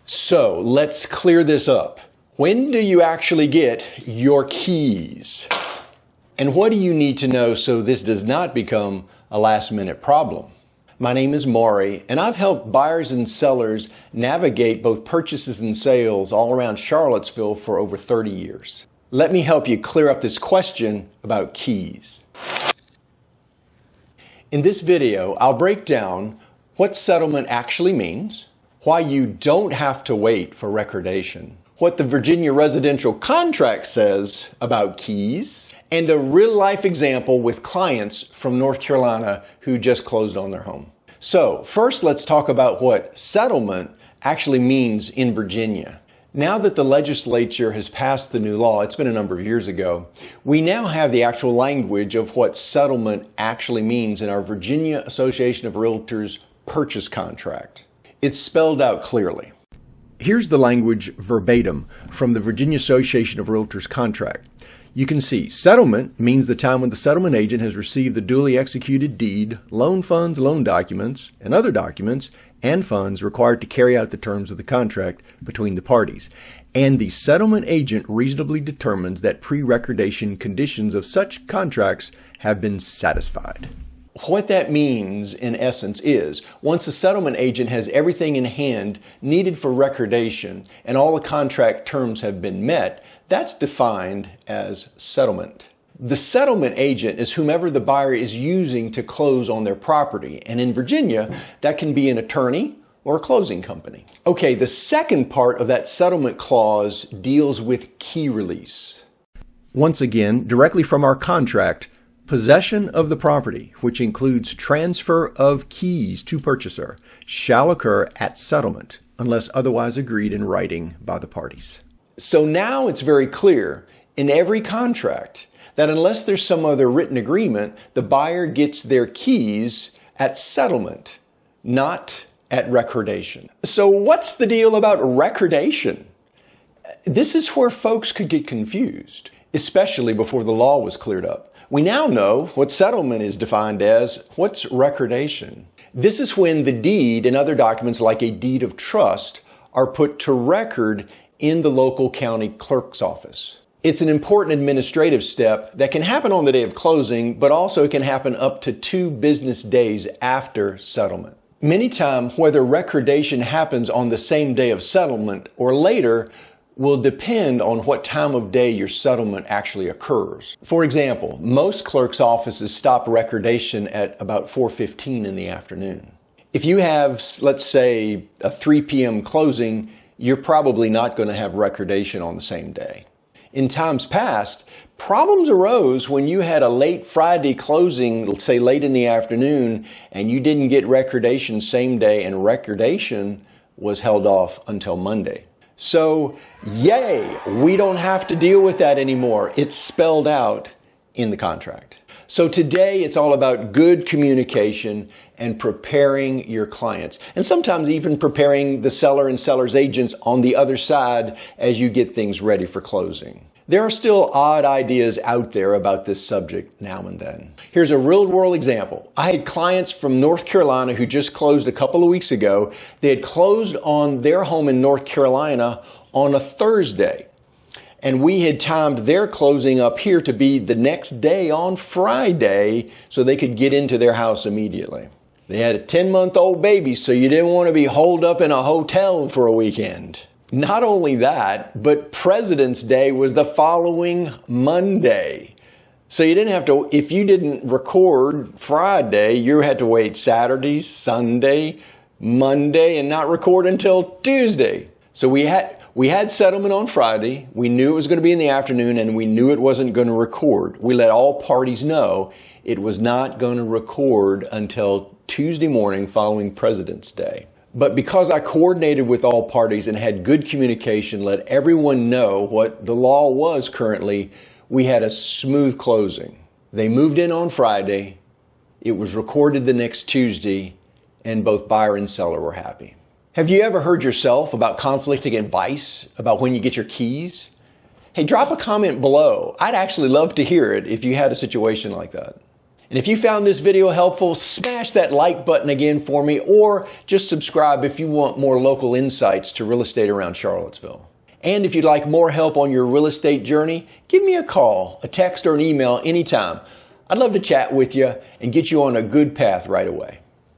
So let's clear this up. When do you actually get your keys? And what do you need to know so this does not become a last-minute problem? My name is Maury, and I've helped buyers and sellers navigate both purchases and sales all around Charlottesville for over 30 years. Let me help you clear up this question about keys. In this video, I'll break down what settlement actually means, why you don't have to wait for recordation, what the Virginia residential contract says about keys, and a real-life example with clients from North Carolina who just closed on their home. So first, let's talk about what settlement actually means in Virginia. Now that the legislature has passed the new law, it's been a number of years ago, we now have the actual language of what settlement actually means in our Virginia Association of Realtors purchase contract. It's spelled out clearly. Here's the language verbatim from the Virginia Association of Realtors contract. You can see settlement means the time when the settlement agent has received the duly executed deed, loan funds, loan documents, and other documents and funds required to carry out the terms of the contract between the parties. And the settlement agent reasonably determines that pre-recordation conditions of such contracts have been satisfied. What that means, in essence, is once the settlement agent has everything in hand needed for recordation and all the contract terms have been met, that's defined as settlement. The settlement agent is whomever the buyer is using to close on their property. And in Virginia, that can be an attorney or a closing company. Okay, the second part of that settlement clause deals with key release. Once again, directly from our contract, possession of the property, which includes transfer of keys to purchaser, shall occur at settlement unless otherwise agreed in writing by the parties. So now it's very clear in every contract that unless there's some other written agreement, the buyer gets their keys at settlement, not at recordation. So what's the deal about recordation? This is where folks could get confused, especially before the law was cleared up. We now know what settlement is defined as. What's recordation? This is when the deed and other documents like a deed of trust are put to record in the local county clerk's office. It's an important administrative step that can happen on the day of closing, but also it can happen up to 2 business days after settlement. Many times, whether recordation happens on the same day of settlement or later will depend on what time of day your settlement actually occurs. For example, most clerk's offices stop recordation at about 4:15 in the afternoon. If you have, let's say, a 3 p.m. closing, you're probably not going to have recordation on the same day. In times past, problems arose when you had a late Friday closing, let's say late in the afternoon, and you didn't get recordation same day, and recordation was held off until Monday. So, yay, we don't have to deal with that anymore. It's spelled out in the contract. So today it's all about good communication and preparing your clients, and sometimes even preparing the seller and seller's agents on the other side as you get things ready for closing. There are still odd ideas out there about this subject now and then. Here's a real-world example. I had clients from North Carolina who just closed a couple of weeks ago. They had closed on their home in North Carolina on a Thursday, and we had timed their closing up here to be the next day on Friday so they could get into their house immediately. They had a 10-month-old baby, so you didn't want to be holed up in a hotel for a weekend. Not only that, but President's Day was the following Monday. So you didn't have to, if you didn't record Friday, you had to wait Saturday, Sunday, Monday, and not record until Tuesday. So we had settlement on Friday. We knew it was going to be in the afternoon, and we knew it wasn't going to record. We let all parties know it was not going to record until Tuesday morning following President's Day. But because I coordinated with all parties and had good communication, let everyone know what the law was currently, we had a smooth closing. They moved in on Friday, it was recorded the next Tuesday, and both buyer and seller were happy. Have you ever heard yourself about conflicting advice about when you get your keys? Hey, drop a comment below. I'd actually love to hear it if you had a situation like that. And if you found this video helpful, smash that like button again for me, or just subscribe if you want more local insights to real estate around Charlottesville. And if you'd like more help on your real estate journey, give me a call, a text, or an email anytime. I'd love to chat with you and get you on a good path right away.